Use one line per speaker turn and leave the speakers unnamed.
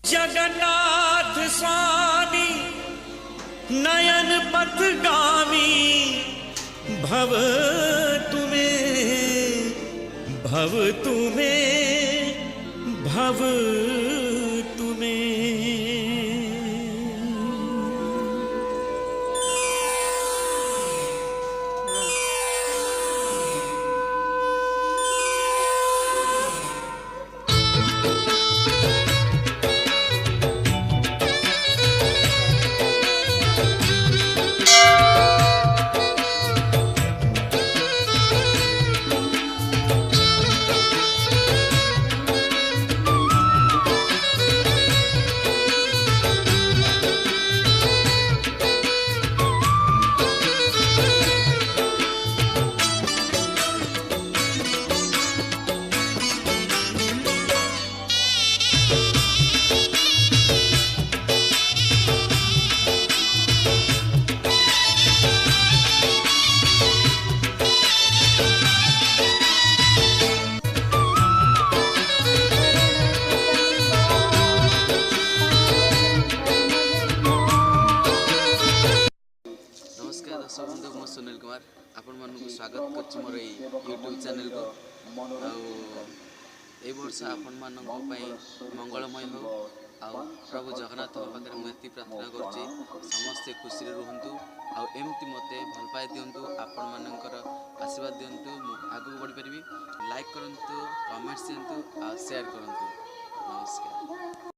जगन्नाथ स्वामी नयन पथगामी भव तुम्हें भव तुम्हें भव तुम्हें।
दर्शक बंधु मो सुनील कुमार आपण मानक स्वागत कर मोर यूट्यूब चैनल को ए वर्ष आपण मानक मंगलमय हो आउ प्रभु जगन्नाथ पाखे मुझे प्रार्थना करुच्ची समस्ते खुशी रुहतु आमती मत भल पाई दिंतु आपण मानकर आशीर्वाद दिंतु आगे बढ़ी पारि लाइक करूँ कमेंट्स दिंतु शेयर करूँ। नमस्कार।